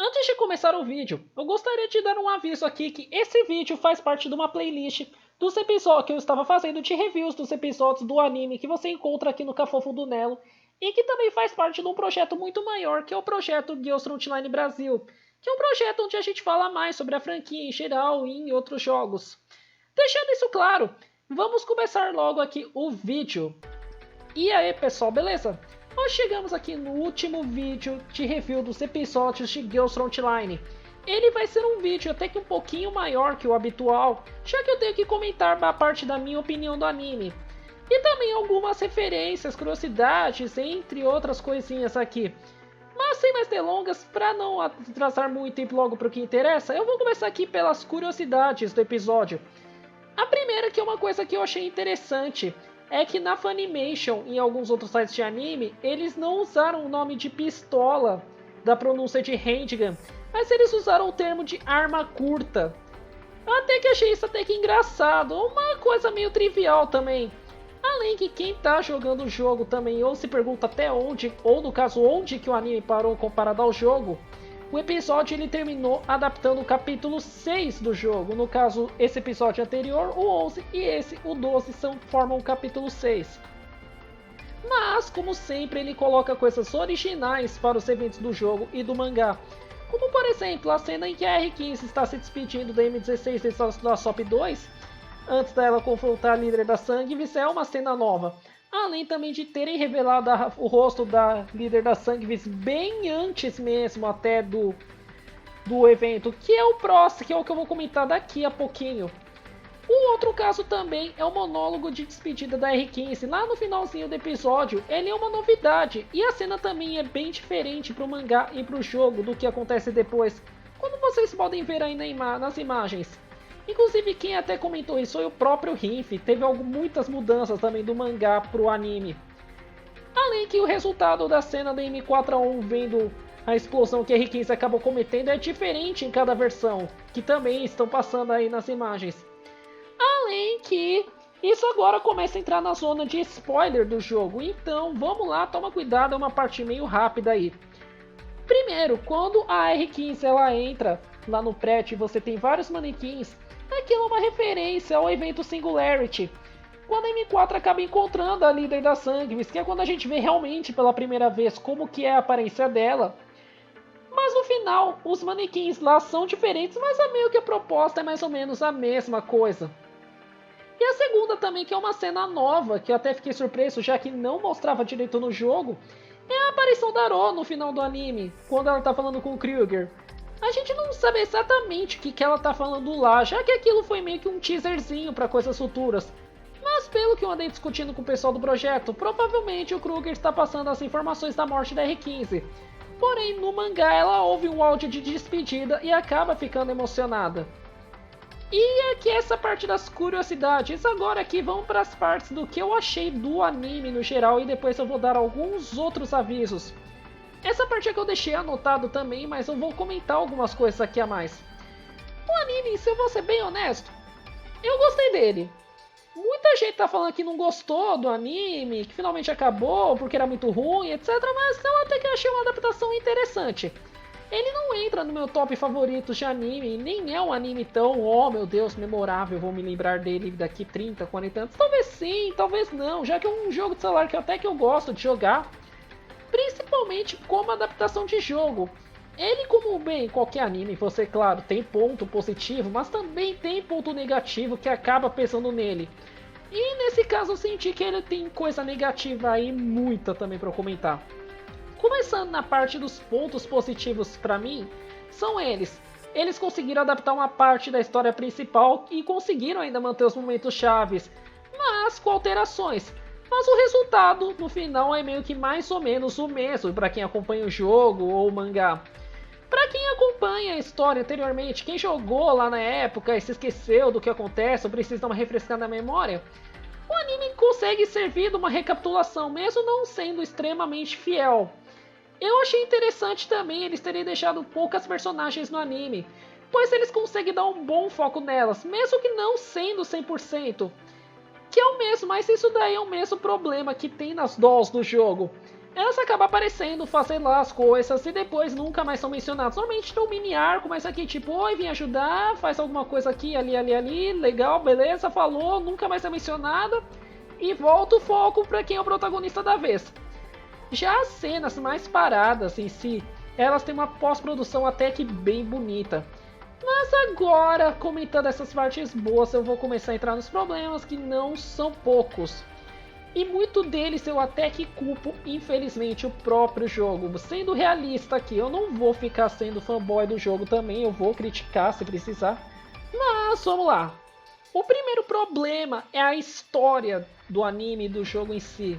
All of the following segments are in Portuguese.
Antes de começar o vídeo, eu gostaria de dar um aviso aqui que esse vídeo faz parte de uma playlist dos episódios que eu estava fazendo de reviews dos episódios do anime que você encontra aqui no Cafofo do Nelo e que também faz parte de um projeto muito maior que é o projeto Girls Frontline Brasil, que é um projeto onde a gente fala mais sobre a franquia em geral e em outros jogos. Deixando isso claro, vamos começar logo aqui o vídeo. E aí pessoal, beleza? Nós chegamos aqui no último vídeo de review dos episódios de Girls Frontline. Ele vai ser um vídeo até que um pouquinho maior que o habitual, já que eu tenho que comentar a parte da minha opinião do anime. E também algumas referências, curiosidades, entre outras coisinhas aqui. Mas sem mais delongas, para não atrasar muito tempo logo para o que interessa, eu vou começar aqui pelas curiosidades do episódio. A primeira, que é uma coisa que eu achei interessante, é que na Funimation e em alguns outros sites de anime, eles não usaram o nome de pistola da pronúncia de handgun, mas eles usaram o termo de arma curta. Eu até que achei isso até que engraçado, uma coisa meio trivial também. Além que quem tá jogando o jogo também ou se pergunta até onde, ou no caso onde que o anime parou comparado ao jogo, o episódio ele terminou adaptando o capítulo 6 do jogo. No caso, esse episódio anterior, o 11, e esse, o 12, formam o capítulo 6. Mas, como sempre, ele coloca coisas originais para os eventos do jogo e do mangá. Como, por exemplo, a cena em que a R15 está se despedindo da M16 da SOP 2, antes dela confrontar a líder da Sanguivis, é uma cena nova. Além também de terem revelado o rosto da líder da Sanguivis bem antes mesmo até do evento, que é o próximo, que é o que eu vou comentar daqui a pouquinho. O outro caso também é o monólogo de despedida da R15, lá no finalzinho do episódio. Ele é uma novidade, e a cena também é bem diferente para o mangá e para o jogo do que acontece depois, como vocês podem ver aí nas imagens. Inclusive quem até comentou isso foi o próprio Rinf, teve muitas mudanças também do mangá pro anime. Além que o resultado da cena da M4A1 vendo a explosão que a R15 acabou cometendo é diferente em cada versão, que também estão passando aí nas imagens. Além que isso agora começa a entrar na zona de spoiler do jogo, então vamos lá, toma cuidado, é uma parte meio rápida aí. Primeiro, quando a R15 ela entra lá no prédio e você tem vários manequins, aquilo é uma referência ao evento Singularity, quando a M4 acaba encontrando a líder da Sanguivis, que é quando a gente vê realmente pela primeira vez como que é a aparência dela. Mas no final, os manequins lá são diferentes, mas é meio que a proposta é mais ou menos a mesma coisa. E a segunda também, que é uma cena nova, que eu até fiquei surpreso, já que não mostrava direito no jogo, é a aparição da Ro no final do anime, quando ela tá falando com o Kruger. A gente não sabe exatamente o que ela tá falando lá, já que aquilo foi meio que um teaserzinho para coisas futuras. Mas pelo que eu andei discutindo com o pessoal do projeto, provavelmente o Kruger está passando as informações da morte da R15. Porém, no mangá ela ouve um áudio de despedida e acaba ficando emocionada. E aqui essa parte das curiosidades, agora aqui vamos para as partes do que eu achei do anime no geral e depois eu vou dar alguns outros avisos. Essa parte é que eu deixei anotado também, mas eu vou comentar algumas coisas aqui a mais. O anime, se eu vou ser bem honesto, eu gostei dele. Muita gente tá falando que não gostou do anime, que finalmente acabou porque era muito ruim, etc. Mas eu até que achei uma adaptação interessante. Ele não entra no meu top favoritos de anime, nem é um anime tão, oh meu Deus, memorável, vou me lembrar dele daqui 30, 40 anos. Talvez sim, talvez não, já que é um jogo de celular que até que eu gosto de jogar. Principalmente como adaptação de jogo. Ele, como bem qualquer anime, você, claro, tem ponto positivo, mas também tem ponto negativo que acaba pesando nele. E nesse caso eu senti que ele tem coisa negativa aí, muita também para comentar. Começando na parte dos pontos positivos para mim, são eles. Eles conseguiram adaptar uma parte da história principal e conseguiram ainda manter os momentos chaves, mas com alterações. Mas o resultado, no final, é meio que mais ou menos o mesmo para quem acompanha o jogo ou o mangá. Para quem acompanha a história anteriormente, quem jogou lá na época e se esqueceu do que acontece ou precisa dar uma refrescada na memória, o anime consegue servir de uma recapitulação, mesmo não sendo extremamente fiel. Eu achei interessante também eles terem deixado poucas personagens no anime, pois eles conseguem dar um bom foco nelas, mesmo que não sendo 100%. Que é o mesmo, mas isso daí é o mesmo problema que tem nas dolls do jogo. elas acabam aparecendo, fazendo lá as coisas e depois nunca mais são mencionadas. Normalmente tem um mini arco, mas aqui tipo, oi, vim ajudar, faz alguma coisa aqui, ali, legal, beleza, falou, nunca mais é mencionada e volta o foco para quem é o protagonista da vez. Já as cenas mais paradas em si, elas têm uma pós-produção até que bem bonita. Mas agora, comentando essas partes boas, eu vou começar a entrar nos problemas que não são poucos. E muito deles eu até que culpo, infelizmente, o próprio jogo. Sendo realista aqui, eu não vou ficar sendo fanboy do jogo também, eu vou criticar se precisar. Mas vamos lá. O primeiro problema é a história do anime e do jogo em si.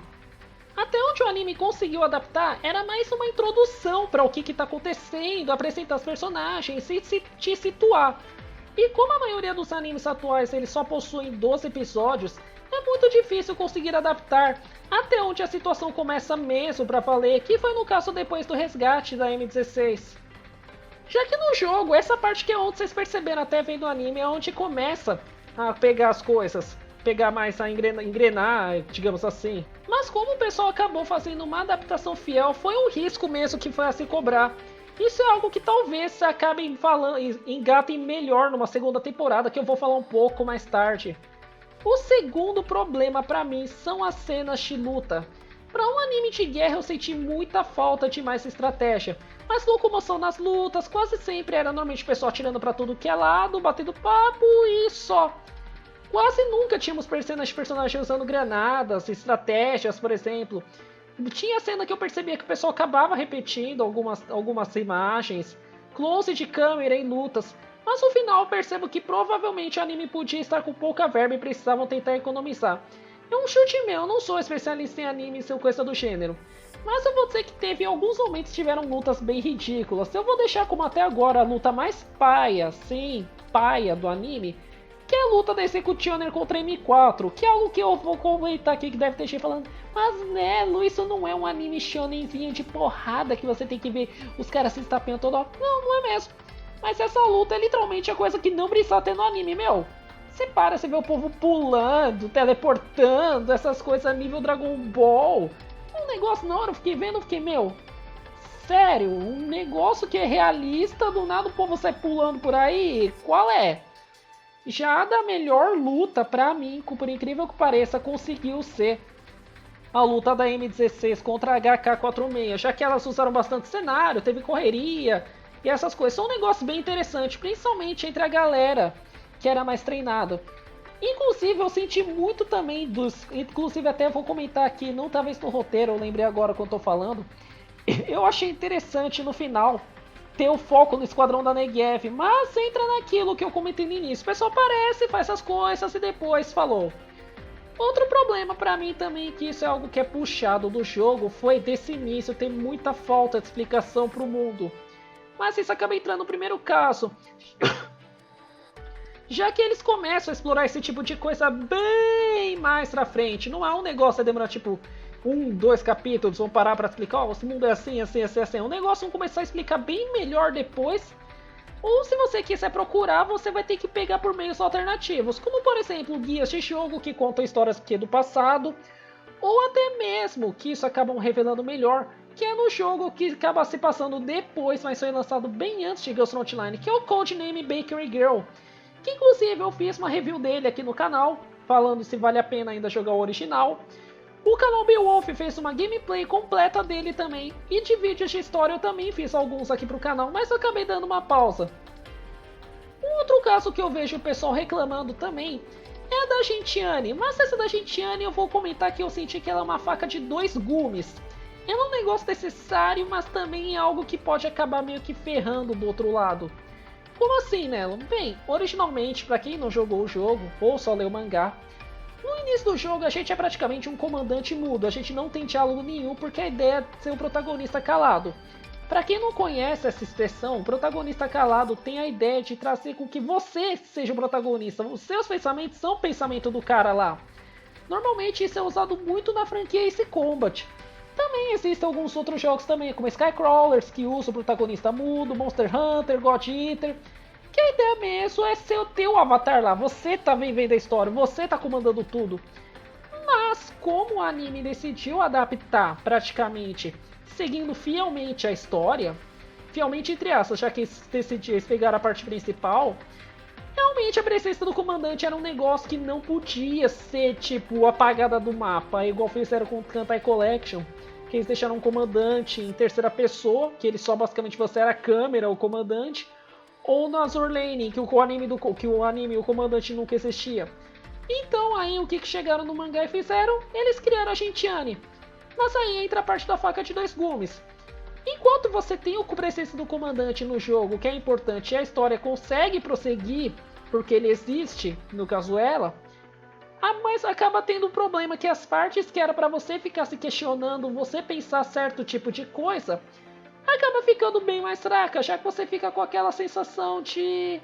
Até onde o anime conseguiu adaptar era mais uma introdução para o que está acontecendo, apresentar os personagens e te situar. E como a maioria dos animes atuais eles só possuem 12 episódios, é muito difícil conseguir adaptar até onde a situação começa mesmo para valer, que foi no caso depois do resgate da M16. Já que no jogo, essa parte que é onde vocês perceberam até vendo o anime, é onde começa a pegar as coisas, pegar mais a engrenar, digamos assim. Mas como o pessoal acabou fazendo uma adaptação fiel, foi um risco mesmo que foi a se cobrar. Isso é algo que talvez se acabem falando, engatem melhor numa segunda temporada, que eu vou falar um pouco mais tarde. O segundo problema pra mim são as cenas de luta. Pra um anime de guerra eu senti muita falta de mais estratégia, mas locomoção nas lutas quase sempre era normalmente o pessoal atirando pra tudo que é lado, batendo papo e só. Quase nunca tínhamos cenas de personagens usando granadas, estratégias, por exemplo. Tinha cena que eu percebia que o pessoal acabava repetindo algumas imagens, close de câmera em lutas, mas no final eu percebo que provavelmente o anime podia estar com pouca verba e precisavam tentar economizar. É um chute meu, eu não sou especialista em animes ou coisa do gênero, mas eu vou dizer que teve alguns momentos que tiveram lutas bem ridículas. Eu vou deixar como até agora a luta mais paia, sim, paia do anime, que é a luta da Executioner contra a M4, que é algo que eu vou comentar aqui que deve ter gente falando, mas Nelo, isso não é um anime shonenzinho de porrada que você tem que ver os caras se estapeando toda hora. Não, não é mesmo. Mas essa luta é literalmente a coisa que não precisa ter no anime, meu. Você para, você vê o povo pulando, teleportando, essas coisas nível Dragon Ball. Um negócio, na hora eu fiquei vendo, eu fiquei, meu, sério, um negócio que é realista, do nada o povo sai pulando por aí, qual é? Já da melhor luta, pra mim, por incrível que pareça, conseguiu ser a luta da M16 contra a HK-46, já que elas usaram bastante cenário, teve correria e essas coisas. São um negócio bem interessante, principalmente entre a galera que era mais treinada. Inclusive, eu senti muito também dos... Inclusive, até vou comentar aqui, não estava isso no roteiro, eu lembrei agora quando estou falando. Eu achei interessante no final ter o foco no esquadrão da Negev, mas entra naquilo que eu comentei no início. O pessoal aparece, faz essas coisas e depois falou. Outro problema pra mim também, que isso é algo que é puxado do jogo, foi desse início ter muita falta de explicação pro mundo. Mas isso acaba entrando no primeiro caso. Já que eles começam a explorar esse tipo de coisa bem mais pra frente. Não é um negócio a demorar tipo 2 capítulos, vão parar pra explicar, esse mundo é assim, assim, assim, assim. É um negócio vão começar a explicar bem melhor depois. Ou se você quiser procurar, você vai ter que pegar por meios alternativos, como por exemplo guias de jogo que contam histórias que é do passado, ou até mesmo que isso acabam revelando melhor, que é no jogo que acaba se passando depois, mas foi lançado bem antes de Girls Frontline, que é o Codename Bakery Girl, que inclusive eu fiz uma review dele aqui no canal, falando se vale a pena ainda jogar o original. O canal Beowulf fez uma gameplay completa dele também, e de vídeos de história eu também fiz alguns aqui pro canal, mas eu acabei dando uma pausa. Um outro caso que eu vejo o pessoal reclamando também é a da Gentiane, mas essa da Gentiane eu vou comentar que eu senti que ela é uma faca de 2 gumes. Ela é um negócio necessário, mas também é algo que pode acabar meio que ferrando do outro lado. Como assim, Nelo? Bem, originalmente, pra quem não jogou o jogo, ou só leu o mangá, no início do jogo a gente é praticamente um comandante mudo, a gente não tem diálogo nenhum porque a ideia é ser o protagonista calado. Pra quem não conhece essa expressão, o protagonista calado tem a ideia de trazer com que você seja o protagonista, os seus pensamentos são o pensamento do cara lá. Normalmente isso é usado muito na franquia Ace Combat. Também existem alguns outros jogos também, como Skycrawlers, que usa o protagonista mudo, Monster Hunter, God Eater, que a ideia mesmo é ser o teu avatar lá, você tá vivendo a história, você tá comandando tudo. Mas como o anime decidiu adaptar praticamente, seguindo fielmente a história, fielmente entre aspas, já que eles pegaram a parte principal, realmente a presença do comandante era um negócio que não podia ser, tipo, apagada do mapa, igual fizeram com o Kantai Collection, que eles deixaram um comandante em terceira pessoa, que ele só basicamente você era a câmera, o comandante, ou no Azur Lane, que o anime, o comandante nunca existia. Então aí o que chegaram no mangá e fizeram? Eles criaram a Gentiane. Mas aí entra a parte da faca de dois gumes. Enquanto você tem a presença do comandante no jogo, que é importante, e a história consegue prosseguir, porque ele existe, no caso ela, mas acaba tendo um problema que as partes que era para você ficar se questionando, você pensar certo tipo de coisa, acaba ficando bem mais fraca, já que você fica com aquela sensação de...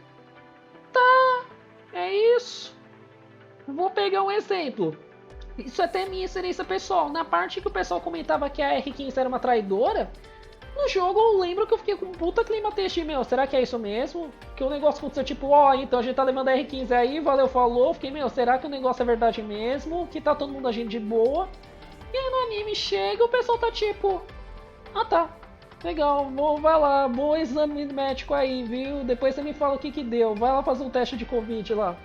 Tá, é isso. Vou pegar um exemplo. Isso é até minha experiência pessoal. Na parte que o pessoal comentava que a R15 era uma traidora, no jogo eu lembro que eu fiquei com um puta clima texto, meu, será que é isso mesmo? Que o negócio aconteceu tipo, ó, então a gente tá levando a R15 aí, valeu, falou. Fiquei, meu, será que o negócio é verdade mesmo? Que tá todo mundo agindo de boa? E aí no anime chega o pessoal tá tipo, ah tá, legal, vai lá, bom exame médico aí, viu? Depois você me fala o que deu, vai lá fazer um teste de Covid lá.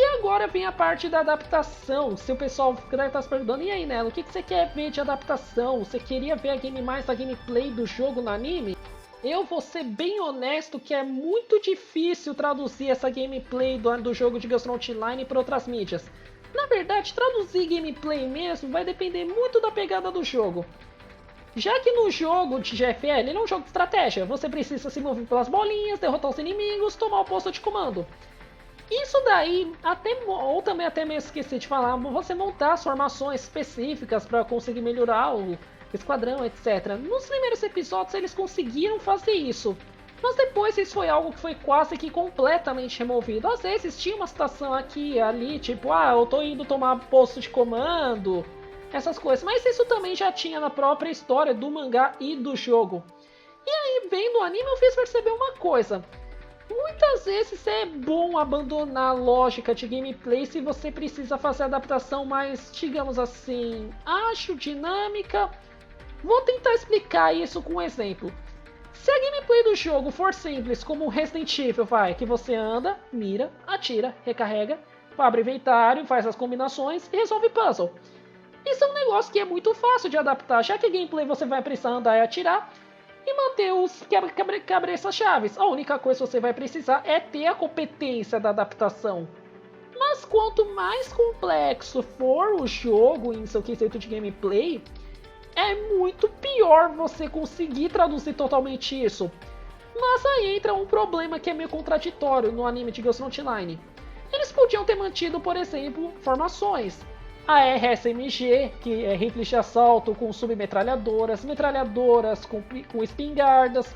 E agora vem a parte da adaptação. Se o pessoal deve estar se perguntando, e aí, Nelo, o que você quer ver de adaptação? Você queria ver mais da gameplay do jogo no anime? Eu vou ser bem honesto que é muito difícil traduzir essa gameplay do jogo de Ghost Line para outras mídias. Na verdade, traduzir gameplay mesmo vai depender muito da pegada do jogo. Já que no jogo de GFL ele é um jogo de estratégia, você precisa se mover pelas bolinhas, derrotar os inimigos, tomar o posto de comando. Isso daí, ou também até mesmo esqueci de falar, você montar as formações específicas para conseguir melhorar o esquadrão, etc. Nos primeiros episódios eles conseguiram fazer isso, mas depois isso foi algo que foi quase que completamente removido. Às vezes tinha uma situação aqui e ali, tipo, eu tô indo tomar posto de comando, essas coisas, mas isso também já tinha na própria história do mangá e do jogo. E aí, vendo o anime, eu fiz perceber uma coisa. Muitas vezes é bom abandonar a lógica de gameplay se você precisa fazer adaptação mais, digamos assim, ágil, dinâmica. Vou tentar explicar isso com um exemplo. Se a gameplay do jogo for simples, como Resident Evil, que você anda, mira, atira, recarrega, abre inventário, faz as combinações e resolve puzzle. Isso é um negócio que é muito fácil de adaptar, já que a gameplay você vai precisar andar e atirar, e manter os cabeças-chaves. A única coisa que você vai precisar é ter a competência da adaptação. Mas quanto mais complexo for o jogo em seu quesito de gameplay, é muito pior você conseguir traduzir totalmente isso. Mas aí entra um problema que é meio contraditório no anime de Ghost Line. Eles podiam ter mantido, por exemplo, formações. A RSMG, que é rifles de assalto com submetralhadoras, metralhadoras com espingardas,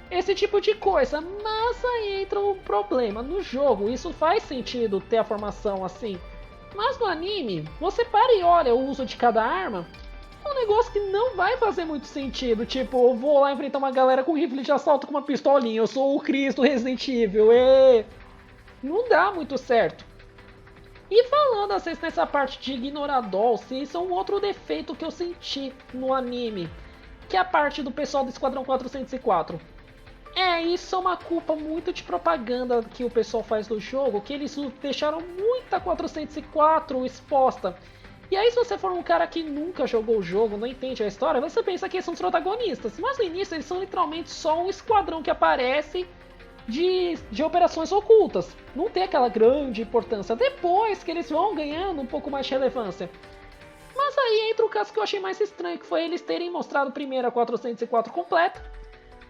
esse tipo de coisa. Mas aí entra um problema. No jogo, isso faz sentido ter a formação assim. Mas no anime, você para e olha o uso de cada arma, é um negócio que não vai fazer muito sentido. Tipo, eu vou lá enfrentar uma galera com rifle de assalto com uma pistolinha, eu sou o Chris do Resident Evil, não dá muito certo. E falando às vezes nessa parte de ignorar Dulce, isso é um outro defeito que eu senti no anime, que é a parte do pessoal do Esquadrão 404. Isso é uma culpa muito de propaganda que o pessoal faz do jogo, que eles deixaram muita 404 exposta. E aí se você for um cara que nunca jogou o jogo, não entende a história, você pensa que eles são os protagonistas. Mas no início eles são literalmente só um esquadrão que aparece de operações ocultas. Não tem aquela grande importância. Depois que eles vão ganhando um pouco mais de relevância. Mas aí entra o caso que eu achei mais estranho, que foi eles terem mostrado primeiro a 404 completa,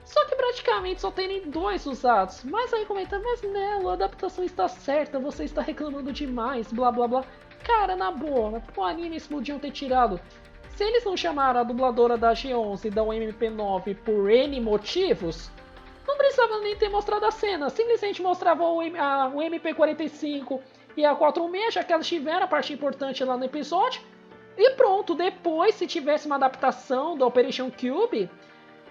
só que praticamente só terem 2 usados. Mas aí comenta, mas Nelo, a adaptação está certa, você está reclamando demais, blá blá blá. Cara, na boa, o anime eles podiam ter tirado. Se eles não chamaram a dubladora da G11 e da UMP9 por N motivos, não precisava nem ter mostrado a cena, simplesmente mostrava o MP45 e a 46, já que elas tiveram a parte importante lá no episódio. E pronto, depois se tivesse uma adaptação da Operation Cube,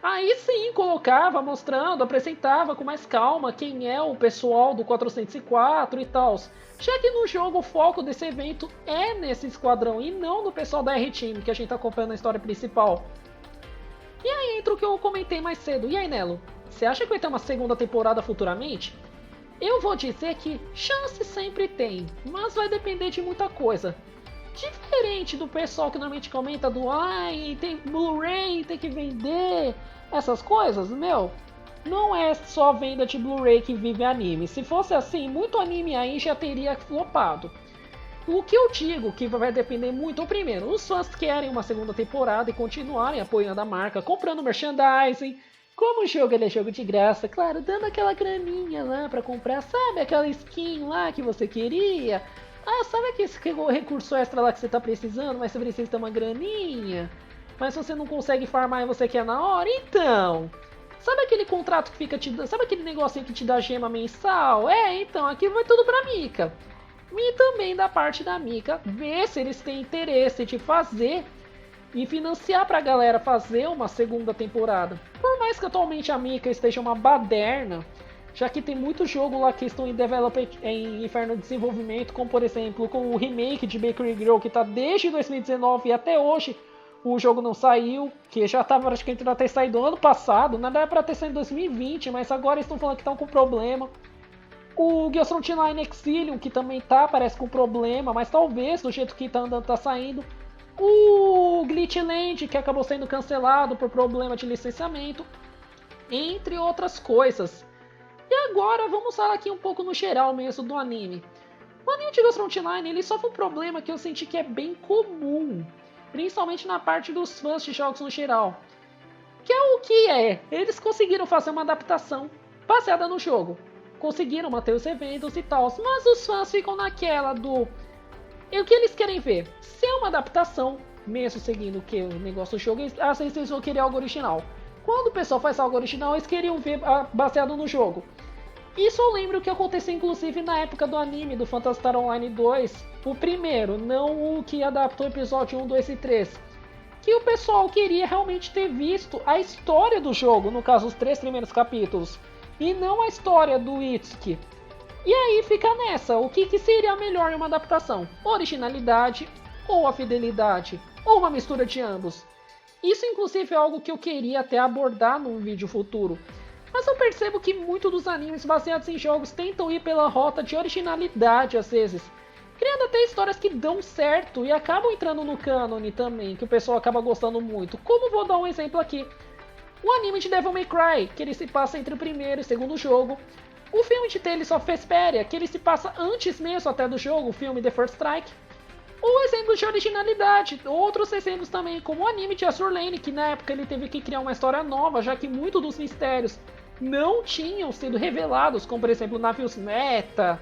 Aí sim, colocava, mostrando, apresentava com mais calma quem é o pessoal do 404 e tal. Já que no jogo o foco desse evento é nesse esquadrão e não no pessoal da R-Team, que a gente tá acompanhando a história principal. E aí entra o que eu comentei mais cedo. E aí, Nelo, você acha que vai ter uma segunda temporada futuramente? Eu vou dizer que chance sempre tem, mas vai depender de muita coisa. Diferente do pessoal que normalmente comenta do ai, tem Blu-ray, tem que vender, essas coisas, meu, não é só venda de Blu-ray que vive anime. Se fosse assim, muito anime aí já teria flopado. O que eu digo que vai depender muito, primeiro, os fãs querem uma segunda temporada e continuarem apoiando a marca, comprando merchandising. Como o jogo ele é jogo de graça, claro, dando aquela graninha lá pra comprar, sabe? Aquela skin lá que você queria. Ah, sabe aquele recurso extra lá que você tá precisando, mas você precisa ter uma graninha? Mas você não consegue farmar e você quer na hora? Então, sabe aquele contrato que fica te dando, sabe aquele negocinho que te dá gema mensal? Então, aqui vai tudo pra Mika. E também da parte da Mika, ver se eles têm interesse de fazer e financiar pra galera fazer uma segunda temporada. Por mais que atualmente a Mika esteja uma baderna, já que tem muito jogo lá que estão em inferno de desenvolvimento, como por exemplo com o remake de Bakery Girl, que está desde 2019 e até hoje o jogo não saiu, que já estava praticamente para ter saído ano passado, nada era para ter saído em 2020, mas agora estão falando que estão com problema. O Gears Frontline Exilium, que também parece com problema, mas talvez do jeito que tá andando tá saindo. O Glitchland, que acabou sendo cancelado por problema de licenciamento, entre outras coisas. E agora vamos falar aqui um pouco no geral mesmo do anime. O anime de Gears Frontline ele sofre um problema que eu senti que é bem comum, principalmente na parte dos fãs de jogos no geral. Que é o que é, eles conseguiram fazer uma adaptação baseada no jogo. Conseguiram manter os eventos e tal, mas os fãs ficam naquela do... E o que eles querem ver? Se é uma adaptação, mesmo seguindo o que o negócio do jogo, às vezes eles vão querer algo original. Quando o pessoal faz algo original, eles queriam ver baseado no jogo. Isso eu lembro que aconteceu inclusive na época do anime do Phantasy Star Online 2, o primeiro, não o que adaptou o episódio 1, 2 e 3. Que o pessoal queria realmente ter visto a história do jogo, no caso os 3 primeiros capítulos, e não a história do Itsuki. E aí fica nessa, o que seria melhor em uma adaptação? Originalidade, ou a fidelidade, ou uma mistura de ambos. Isso inclusive é algo que eu queria até abordar num vídeo futuro. Mas eu percebo que muitos dos animes baseados em jogos tentam ir pela rota de originalidade às vezes, criando até histórias que dão certo e acabam entrando no cânone também, que o pessoal acaba gostando muito. Como vou dar um exemplo aqui. O anime de Devil May Cry, que ele se passa entre o primeiro e o segundo jogo. O filme de Tales of Vesperia, que ele se passa antes mesmo até do jogo, o filme The First Strike. Ou exemplos de originalidade, outros exemplos também, como o anime de Azur Lane, que na época ele teve que criar uma história nova, já que muitos dos mistérios não tinham sido revelados, como por exemplo navios meta,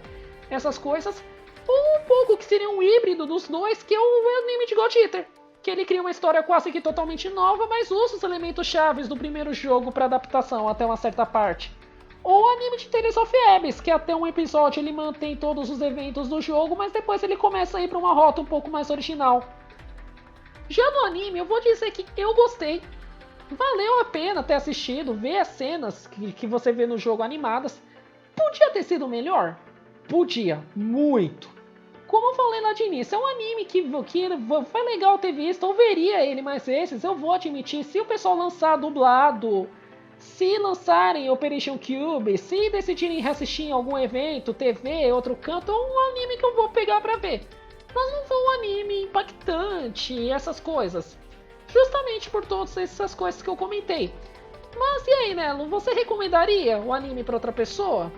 essas coisas. Ou um pouco que seria um híbrido dos dois, que é o anime de God Eater, que ele cria uma história quase que totalmente nova, mas usa os elementos chaves do primeiro jogo para adaptação até uma certa parte. Ou o anime de Tales of Abyss, que até um episódio ele mantém todos os eventos do jogo, mas depois ele começa a ir para uma rota um pouco mais original. Já no anime, eu vou dizer que eu gostei. Valeu a pena ter assistido, ver as cenas que você vê no jogo animadas. Podia ter sido melhor? Podia, muito. Como eu falei lá de início, é um anime que foi legal ter visto, eu veria ele mais vezes, eu vou admitir, se o pessoal lançar dublado, se lançarem Operation Cube, se decidirem reassistir em algum evento, TV, outro canto, é um anime que eu vou pegar pra ver. Mas não foi um anime impactante, essas coisas. Justamente por todas essas coisas que eu comentei. Mas e aí, Nelo, você recomendaria o anime pra outra pessoa?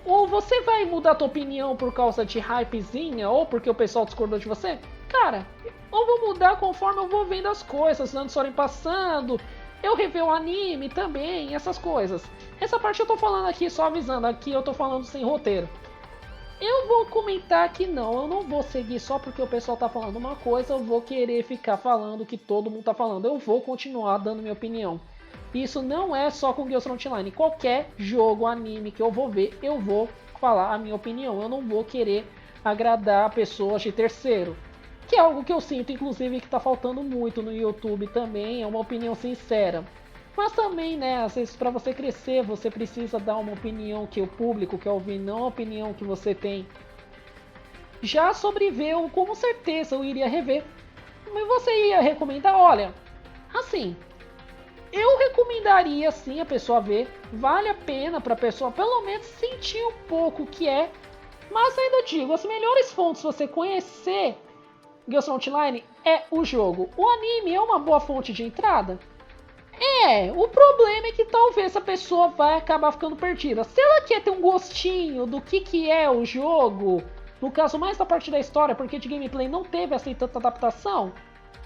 Ou você vai mudar a tua opinião por causa de hypezinha, ou porque o pessoal discordou de você? Cara, eu vou mudar conforme eu vou vendo as coisas, dando história passando, eu rever o anime também, essas coisas. Essa parte eu tô falando aqui, só avisando, aqui eu tô falando sem roteiro. Eu vou comentar que não, eu não vou seguir só porque o pessoal tá falando uma coisa, eu vou querer ficar falando o que todo mundo tá falando. Eu vou continuar dando minha opinião. Isso não é só com Gears Frontline. Qualquer jogo, anime que eu vou ver, eu vou falar a minha opinião. Eu não vou querer agradar pessoas de terceiro. Que é algo que eu sinto, inclusive, que tá faltando muito no YouTube também. É uma opinião sincera. Mas também, né, às vezes para você crescer, você precisa dar uma opinião que o público quer ouvir, não a opinião que você tem. Já sobre eu, com certeza eu iria rever. Mas você ia recomendar? Olha, assim, eu recomendaria sim a pessoa ver. Vale a pena para a pessoa pelo menos sentir um pouco o que é. Mas ainda digo, as melhores fontes você conhecer Ghost Online é o jogo. O anime é uma boa fonte de entrada? É, o problema é que talvez a pessoa vai acabar ficando perdida. Se ela quer ter um gostinho do que é o jogo, no caso mais da parte da história, porque de gameplay não teve assim tanta adaptação,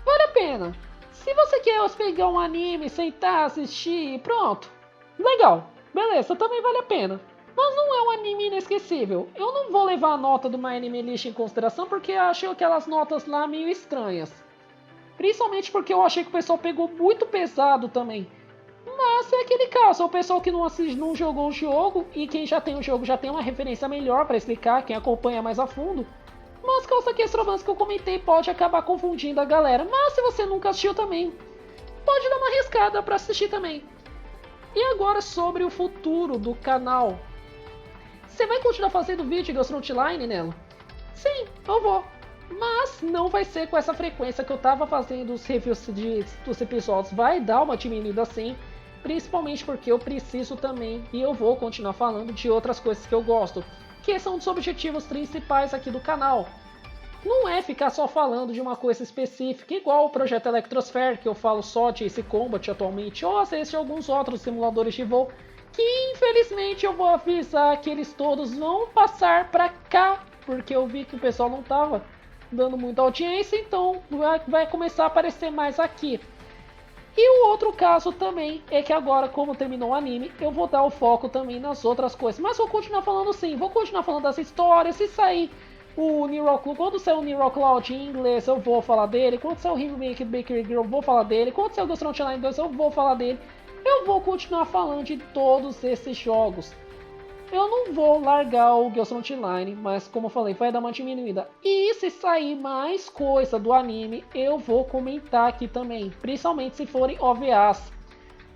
vale a pena. Se você quer pegar um anime, sentar, assistir e pronto, legal, beleza, também vale a pena. Mas não é um anime inesquecível. Eu não vou levar a nota do My Anime List em consideração porque eu achei aquelas notas lá meio estranhas. Principalmente porque eu achei que o pessoal pegou muito pesado também. Mas é aquele caso, é o pessoal que não jogou o jogo e quem já tem o jogo já tem uma referência melhor para explicar, quem acompanha mais a fundo. Mas com essas questões que eu comentei pode acabar confundindo a galera. Mas se você nunca assistiu também, pode dar uma arriscada para assistir também. E agora sobre o futuro do canal. Você vai continuar fazendo vídeo de Ghost Frontline nela? Sim, eu vou. Mas não vai ser com essa frequência que eu tava fazendo os reviews dos episódios. Vai dar uma diminuída sim. Principalmente porque eu preciso também, e eu vou continuar falando de outras coisas que eu gosto. Que são os objetivos principais aqui do canal. Não é ficar só falando de uma coisa específica, igual o Projeto Electrosphere, que eu falo só de Ace Combat atualmente, ou às vezes de alguns outros simuladores de voo, que infelizmente eu vou avisar que eles todos vão passar pra cá, porque eu vi que o pessoal não tava dando muita audiência, então vai começar a aparecer mais aqui. E o outro caso também é que agora, como terminou o anime, eu vou dar o foco também nas outras coisas. Mas vou continuar falando sim, vou continuar falando das histórias, se sair o quando sair o Nero Cloud em inglês eu vou falar dele, quando sair o Remake Bakery Girl eu vou falar dele, quando sair o Ghost Online 2 eu vou falar dele. Eu vou continuar falando de todos esses jogos. Eu não vou largar o Ghost Online, mas como eu falei, vai dar uma diminuída. E se sair mais coisa do anime, eu vou comentar aqui também, principalmente se forem OVAs.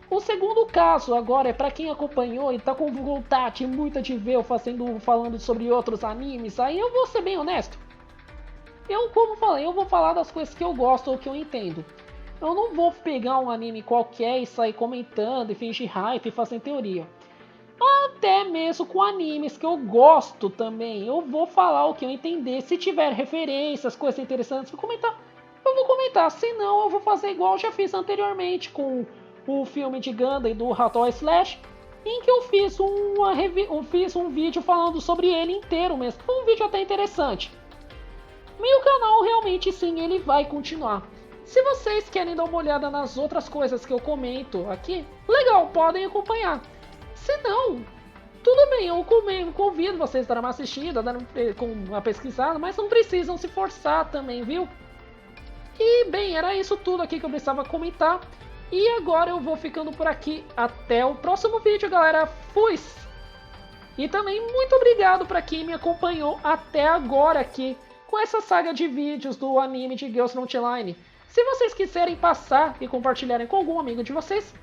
O segundo caso agora é para quem acompanhou e tá com vontade muita de ver eu falando sobre outros animes, aí eu vou ser bem honesto. Como falei, eu vou falar das coisas que eu gosto ou que eu entendo. Eu não vou pegar um anime qualquer e sair comentando e fingir hype e fazer teoria. Até mesmo com animes que eu gosto também, eu vou falar o que eu entender. Se tiver referências, coisas interessantes para comentar, eu vou comentar. Se não, eu vou fazer igual eu já fiz anteriormente com o filme de Gundam do Hatoy Slash, em que eu fiz um vídeo falando sobre ele inteiro mesmo. Foi um vídeo até interessante. Meu canal realmente sim, ele vai continuar. Se vocês querem dar uma olhada nas outras coisas que eu comento aqui, legal, podem acompanhar. Se não, tudo bem, eu convido vocês a dar uma assistida, dar uma pesquisada, mas não precisam se forçar também, viu? E bem, era isso tudo aqui que eu precisava comentar. E agora eu vou ficando por aqui. Até o próximo vídeo, galera. Fui! E também muito obrigado para quem me acompanhou até agora aqui com essa saga de vídeos do anime de Ghost Frontline. Se vocês quiserem passar e compartilharem com algum amigo de vocês,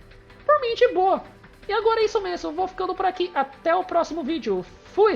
por mim de boa. E agora é isso mesmo, eu vou ficando por aqui. Até o próximo vídeo. Fui!